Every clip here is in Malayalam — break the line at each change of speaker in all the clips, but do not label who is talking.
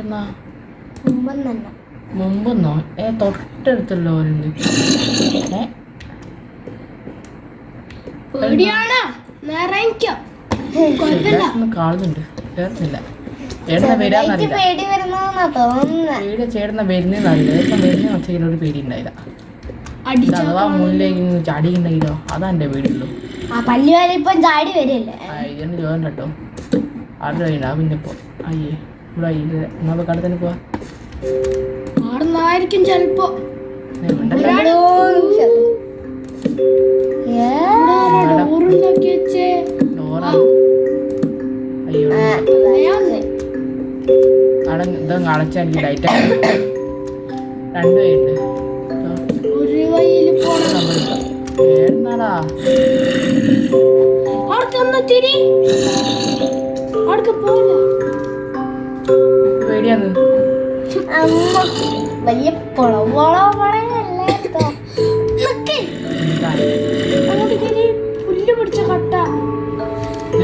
എവിടുന്നാ?
മുമ്പ്
മുമ്പെന്നോ? തൊട്ടടുത്തല്ലോ അവരുണ്ട്. കാണുന്നുണ്ട്. കേറുന്നില്ല. ചേട്ടന വരാന്നറിയില്ല. ചേട്ടന വരുന്നറിയില്ല. ചേട്ടൻ വരുന്ന ഒച്ചയിലൊരു പേടി ഉണ്ടായില്ല. അഥവാ മുന്നിലേക്ക് ചാടിയിട്ടുണ്ടെങ്കിലോ? അതാ എന്റെ പേടിയുള്ളൂ. ഇതിന് ചോദണ്ട കേട്ടോ. ആരുടെ കഴിയണ്ട പിന്നെ ഇപ്പൊ അയ്യേ ഇവിടെ എന്നാ കടത്തിന് പോവാ.
ചെലപ്പോ
ഇതങ്ങ് അടച്ചാ എനിക്ക് ലൈറ്റ് രണ്ടു പേരുണ്ട്. പേടിയാന്ന്
വലിയ പുല്ല് പിടിച്ച കട്ട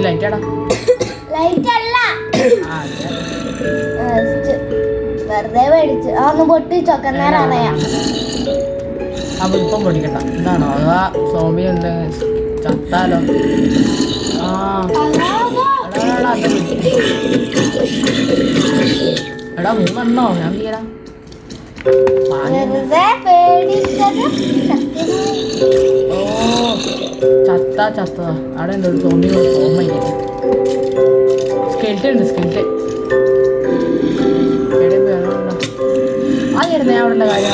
ലൈറ്റാടാ.
ലൈറ്റ് അല്ല, വെറുതെ മേടിച്ച് ഒന്ന് പൊട്ടിച്ചോക്കെ നേരം അറിയാം.
അപ്പൊ ഇപ്പം പൊടിക്കണ്ട. എന്താണോ അതാ സോംബി ഉണ്ട് ചത്താലോ? എടാ മൂന്നെണ്ണോ? ഞാൻ തീരാ ഓ ചത്താ അവിടെ ഉണ്ട് ഒരു സോംബി ഓർമ്മ. സ്കെൽറ്റ് ഉണ്ട് സ്കെൽറ്റ്. ആയിരുന്നു ഞാൻ അവിടെ കാര്യം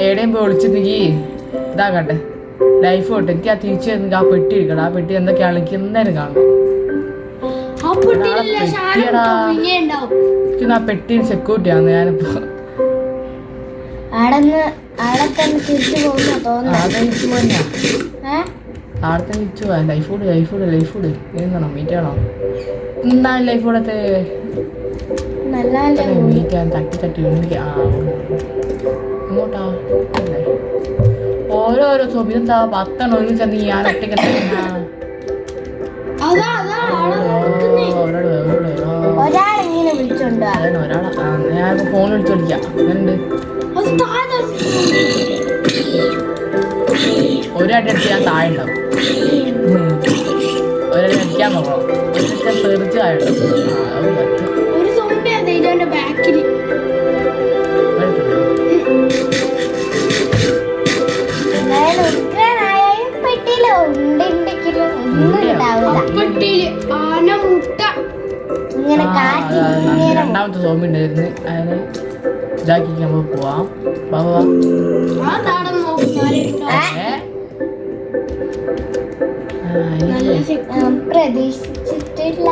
എവിടെയും പോയി ഒളിച്ചിരുന്നെങ്കി ഇതാകട്ടെ ലൈഫ് തൊട്ട് എനിക്ക് ആ തിരിച്ചു വരുന്നെങ്കിൽ ആ പെട്ടി എടുക്കണം. ആ പെട്ടി എന്തൊക്കെയാണ് എനിക്ക് എന്തായാലും കാണണം. എനിക്ക് ആ പെട്ടി സെക്യൂരിറ്റി ആണ്. ഞാനിപ്പോ അവിടെ തിരിച്ചു പോവാ. ലൈഫ് ഫുഡ് എന്താണ് മീറ്റ് ആണോ? എന്താണ് ലൈഫ് ഫുഡത്തെ മീറ്റ് തട്ടി ഇങ്ങോട്ടാ ഓരോരോ സോബിനെന്താ 10 ഒരു ചെന്ന് ഞാൻ ഒറ്റയ്ക്ക് ഞാൻ ഫോൺ വിളിച്ചു വിളിക്കാം. അങ്ങനുണ്ട് ഒരടി അടിച്ച് ഞാൻ താഴെ ഉണ്ടാവും. ഒരടി അടിക്കാൻ നോക്കണം. തെറിച്ച് താഴെ രണ്ടാമത്തെ സോമ്പി ഉണ്ടായിരുന്നു. അതിന് ഇതാക്കി നമ്മൾ പോവാം.
പ്രതീക്ഷിച്ചിട്ടില്ല.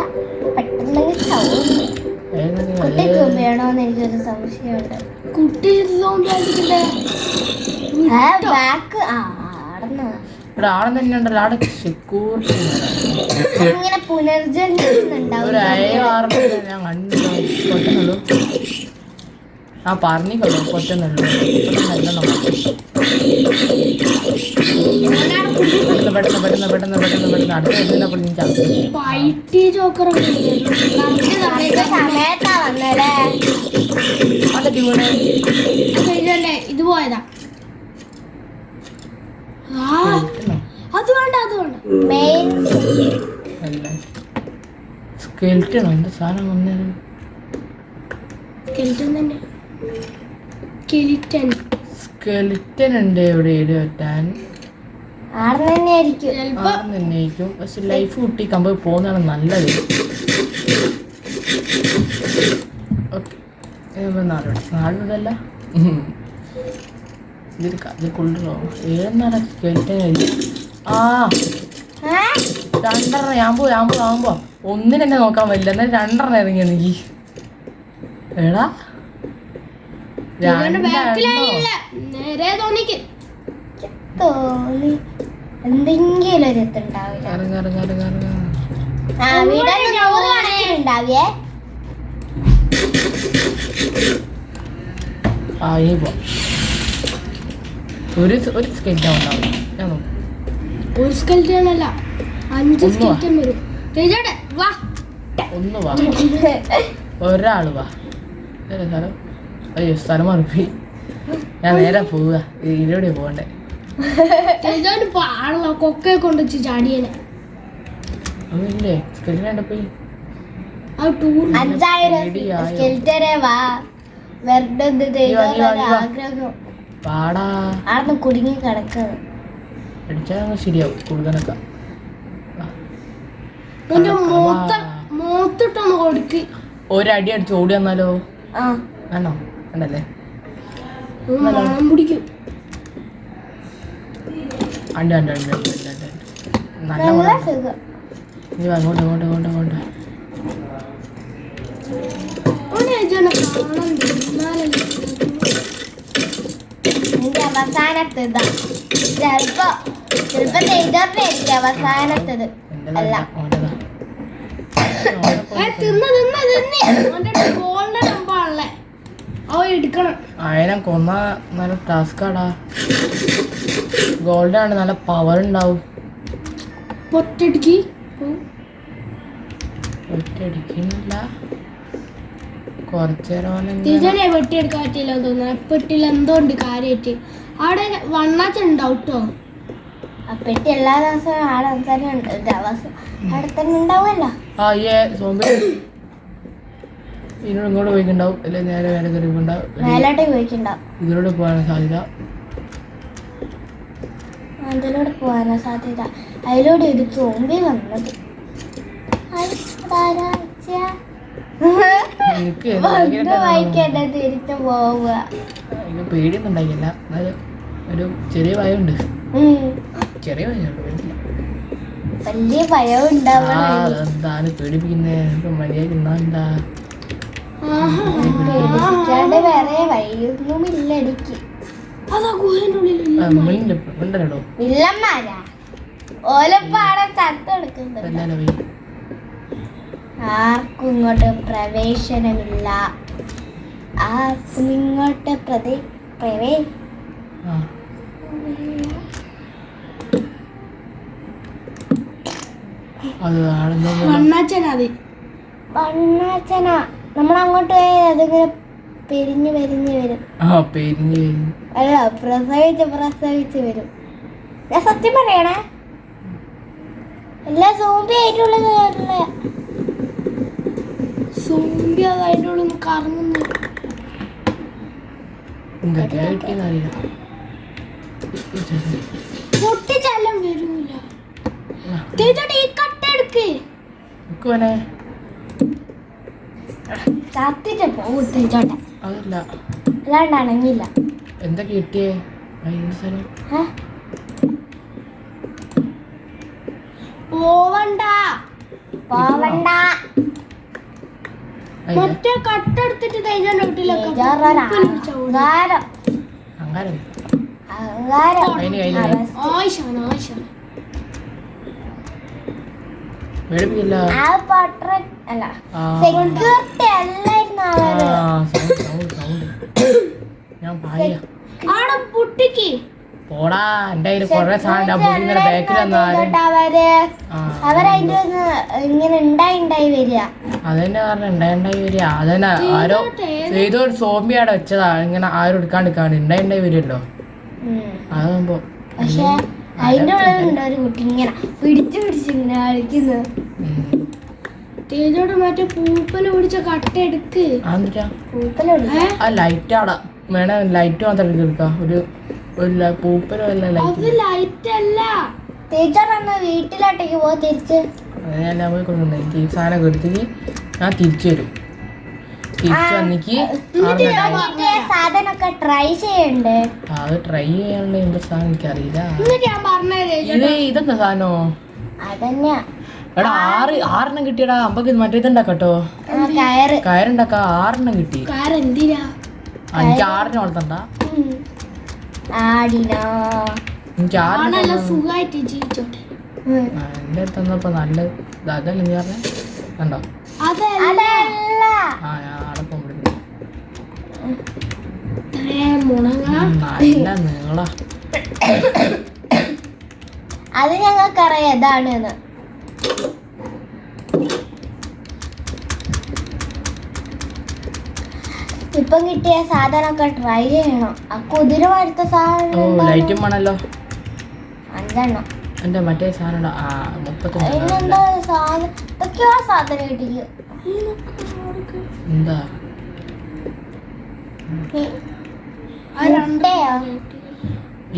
പെട്ടെന്ന് വേണോന്ന് എനിക്കൊരു സംശയമുണ്ട്. കുട്ടി
ഇവിടെ ആടെ തന്നെ ഉണ്ടല്ലോ. ആടെ സെക്യൂരിറ്റി
ഇങ്ങനെ പുനർജന്മണ്ടാവും.
ഞാൻ കണ്ടു പൊട്ടുന്നുള്ളൂ. ആ പറഞ്ഞിക്കല്ലോ പൊറ്റുന്നുള്ളൂ. പെട്ടെന്ന് അടുത്ത
ഇത് പോയതാ.
സ്കെൽറ്റണോ? എന്ത് സാധനം വന്നത്? സ്കെലിറ്റൻ ഉണ്ട് ഇവിടെ. വെട്ടാൻ തന്നെയായിരിക്കും. പക്ഷെ ലൈഫ് കുട്ടിക്കുമ്പോ പോകുന്നതാണ് നല്ലത്. നാളിലല്ല ഇത് കൊണ്ടുവരോ? ഏതെന്നാണ് സ്കെലിറ്റൻ? രണ്ടെണ്ണം ഞാൻ പോവാകുമ്പോ ഒന്നിനെന്നെ നോക്കാൻ പറ്റില്ല. എന്നാൽ രണ്ടെണ്ണം ഇറങ്ങി എനിക്ക്. എടാ
എന്തെങ്കിലും ഒരു
ആ ഇനി പോവാം. ഒരു സ്കെൽറ്റൻ ഉണ്ടാവും. ഞാൻ നോക്കും.
ഒരു സ്കെൽറ്റൻ അല്ല 5 സ്കെൽറ്റൻ വരും. തേജോടെ വാ.
ഒന്ന് വാ, ഒരാള് വാ. സ്ഥലം അയ്യോ സ്ഥലം മാറിപ്പോയി. ഞാൻ നേരെ പോവുക. ഇതിലൂടെ പോകണ്ടേ.
തേജോട് പാടുള്ള കൊക്കയെ കൊണ്ടുവച്ച് ചാടിയനെ.
അതില്ലേ സ്കെൽറ്റൻ പോയി.
ആ ടൂർ
5000 സ്കെൽറ്റനെ വാ. വെറുതെ ആഗ്രഹം
പാടാ
ആർന്ന് കുടുങ്ങി കിടക്കുന്നത്.
അടിച്ചാൽ ശരിയാവും കൊടുക്കാനൊക്കെ.
മോത്തിട്ടൊന്ന് കൊടുക്ക്.
ഒരടി അടിച്ച് ഓടി വന്നാലോ?
ആ
വേണോ? വേണ്ടല്ലേ?
മണം പിടിക്കും.
അണ്ട് അണ്ട് അണ്ട് അണ്ട് അണ്ട് അണ്ട്. നല്ല
നല്ല
മണം.
സുഖം.
നീ വാ, അങ്ങോട്ട് അങ്ങോട്ട് അങ്ങോട്ട് അങ്ങോട്ട്.
നിന്റെ അവസാനത്തേതാ? ചിലപ്പോ നെയ്തറിനായിരിക്കും അവസാനത്തേത്. അല്ല
ഓൻ്റെതാ. അയനെ കൊന്ന നല്ല ടാസ്കാടാ. ഗോൾഡ് ആണ്, നല്ല പവർ ഉണ്ടാവും.
പൊട്ടടിക്ക്
ഒറ്റയടിക്കുന്നില്ല. കുറച്ചേരം
ടീച്ചറെ വെട്ടിയെടുക്കാൻ പറ്റില്ല തോന്നുന്നു. പെട്ടിൽ എന്തോ ഉണ്ട് കാര്യമായിട്ട്. അവിടെ വണ്ണാച്ച ഉണ്ടാവും കേട്ടോ.
അപ്പെട്ടി എല്ലാ ദിവസവും ആടെ തന്നെ ദിവസം അവിടെ തന്നെ ഉണ്ടാവുമല്ലോ.
ആ ഈ സോമ്പി ഇതിനോട് ഇങ്ങോട്ട് പോയിക്കുണ്ടാവും. അല്ലെ നേരെ വേറെ കയറിണ്ടാവും.
മേലോട്ട് പോയിക്കുണ്ടാവും.
ഇതിലൂടെ പോകാൻ സാധ്യത.
അതിലൂടെ പോകാനാ സാധ്യത. അതിലൂടെ ഒരു സോമ്പി വന്നത്.
എനിക്ക്
വായിക്കണ്ട തിരിച്ചു പോവുക.
എനിക്ക് പേടിയൊന്നും ഉണ്ടായില്ല. എന്നാലും ഒരു ചെറിയ ഭയമുണ്ട്. ചെറിയ ഭയമുണ്ട്.
വലിയ ഭയം ഉണ്ടാവണം.
എന്താണ് പേടിപ്പിക്കുന്നേ? മര്യാദ എന്നാ എന്താ
പേടിക്കാണ്ട് വേറെ വഴിയൊന്നുമില്ല എനിക്ക്.
അതാ ഗുഹന്റെ ഉള്ളിൽ
ഉണ്ടല്ലോ.
വില്ലന്മാരാ ഓലപ്പാടെ ചത്തെടുക്കുന്നത്.
എല്ലാരും പോയി.
ആർക്കും ഇങ്ങോട്ട് പ്രവേശനമില്ല. ആർക്കും ഇങ്ങോട്ട്
ആ അത് ആണെന്നോ
വണ്ണാച്ചനത്
വണ്ണാച്ചന നമ്മളങ്ങോട്ട് പോയാൽ അതിങ്ങനെ പെരിഞ്ഞ് പെരിഞ്ഞ് വരും.
ആ പെരിഞ്ഞ്
അല്ല പ്രസവിച്ച് വരും. ഞാൻ സത്യം പറയണേ, എല്ലാ സോംബി ആയിട്ടുള്ള
സോംബി അത് അതിൻ്റെ ഉള്ളിൽ നിന്ന് കറങ്ങുന്നു.
എന്തൊക്കെയാ കിട്ടിയെന്നറിയില്ല.
പൊട്ടിച്ചെല്ലാം വരൂല. തേജോട്ടെ ഈ കട്ട എടുക്ക്.
നോക്കുവനെ
ചത്തിട്ട് പോകും തേജോട്ടെ.
അതല്ല
അല്ലാണ്ട് അണങ്ങില്ല.
എന്തൊക്കെ കിട്ടിയേ?
പോവണ്ട
പോവണ്ട.
മറ്റേ കട്ട എടുത്തിട്ട് തേജോന്റെ വീട്ടിലൊക്കെ
അഹങ്കാരം
അങ്ങനെ
അഹങ്കാരം.
ആയിഷാണ് ആയിഷാണ്.
പേടിപ്പിക്കില്ല.
ആ പട്ടൻ അല്ല സെക്യൂരിറ്റി അല്ലായിരുന്നു അവര്.
ഞാൻ പറയാ
ആടെ പൊട്ടിക്ക്.
പോടാ. എന്റെ കയ്യിൽ കൊറേ സാധനം ബാക്കിൽ
അവരതിന്റെ ഇങ്ങനെ ഉണ്ടായി വരിക.
അതെന്നെ പറഞ്ഞ ഉണ്ടായി വരിക. അതന്നെ ആരോ ഏതോ ഒരു സോംബി അവിടെ വെച്ചതാ. ഇങ്ങനെ ആരും എടുക്കാണ്ടിരിക്കാണ്ട് ഉണ്ടായി വരുമല്ലോ. അതാകുമ്പോ
പക്ഷെ അതിന്റെ ഉള്ളിലുണ്ട് ഒരു കുട്ടി ഇങ്ങനെ പിടിച്ച് ഇങ്ങനെ കളിക്കുന്നത്.
തേജോട് മറ്റേ പൂപ്പല് പിടിച്ച കട്ട എടുക്ക്.
ആ ലൈറ്റ് ആടാ വേണേ. ലൈറ്റ് മാത്രം എടുക്കാം. ഒരു പൂപ്പലോ അല്ല ലൈറ്റ്.
ലൈറ്റ് അല്ല.
ടീച്ചർ വീട്ടിലോട്ടേക്ക് പോ തിരിച്ച്.
അത് ഞാൻ പോയി കൊണ്ടുണ്ട്. എനിക്ക് ഈ സാധനം എടുത്തിട്ട് ഞാൻ തിരിച്ചു വരും. തിരിച്ചു വന്നിക്ക്
സാധനമൊക്കെ ട്രൈ ചെയ്യണ്ടേ.
അത് ട്രൈ ചെയ്യാനുള്ള എന്താ സാധനം എനിക്കറിയില്ല.
ഞാൻ പറഞ്ഞേ
ഇതെന്താ സാധനോ?
അതന്നെയാ.
എടാ 6 കിട്ടിയടാ. അമ്പക്ക് മറ്റേ ഇതുണ്ടാക്കട്ടോ. കയറുണ്ടാക്കാ 6 കിട്ടി.
എന്തിനാ?
എനിക്ക് 6 വളർത്തണ്ട. എനിക്ക് 6
സുഖമായിട്ട് ജീവിച്ചോട്ടെ.
എന്റെ അടുത്ത് വന്നപ്പോ നല്ല അതല്ല നീ പറഞ്ഞ കണ്ടോ?
അതല്ല
ആ ഞാൻ ആടെ പറ.
അത് ഞങ്ങൾക്കറിയാം ഏതാണെന്ന്. ഇപ്പം കിട്ടിയ സാധനമൊക്കെ ട്രൈ ചെയ്യണം. ആ കുതിര വരുത്ത സാധനം
ഓ
എന്താണ്?
ലൈറ്റും വേണല്ലോ.
5 എണ്ണം.
എൻ്റെ മറ്റേ സാധനം 35
അതിനെന്താ സാധനം? ഇതൊക്കെയോ സാധനം കിട്ടിയ
എന്താ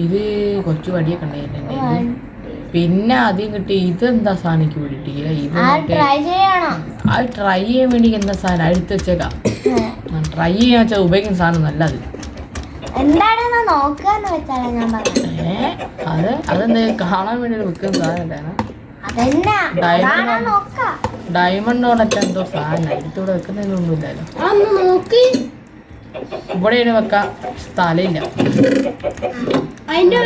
ഇത് കുറച്ച് വടിയൊക്കെ ഉണ്ടായില്ലേ. പിന്നെ ആദ്യം കിട്ടി ഇതെന്താ സാധനം എനിക്ക് വേണ്ടിട്ടില്ല. ഇത്
ട്രൈ ചെയ്യണം.
അത് ട്രൈ ചെയ്യാൻ വേണ്ടി എന്താ സാധനം എടുത്ത് വെച്ചേക്കാം. ട്രൈ ചെയ്യാൻ വെച്ചാൽ ഉപയോഗിക്കുന്ന സാധനം നല്ലത്.
എന്താണെന്ന് നോക്കാന്ന് വെച്ചാണ് ഞാൻ പറഞ്ഞത്.
അതെന്താ കാണാൻ വേണ്ടി വെക്കുന്ന സാധനം ഉണ്ടായിരുന്നു.
അതെന്നാ അതാണോ നോക്കാം.
ഡയമണ്ട് കൊണ്ടൊക്കെ എന്തോ സാധനം എടുത്തൂടെ വെക്കുന്നതിനൊന്നും ഇല്ലല്ലോ.
അന്ന് നോക്കി
ഇവിടെയാണ് വെക്കാൻ സ്ഥലമില്ല.
അതിന്റെ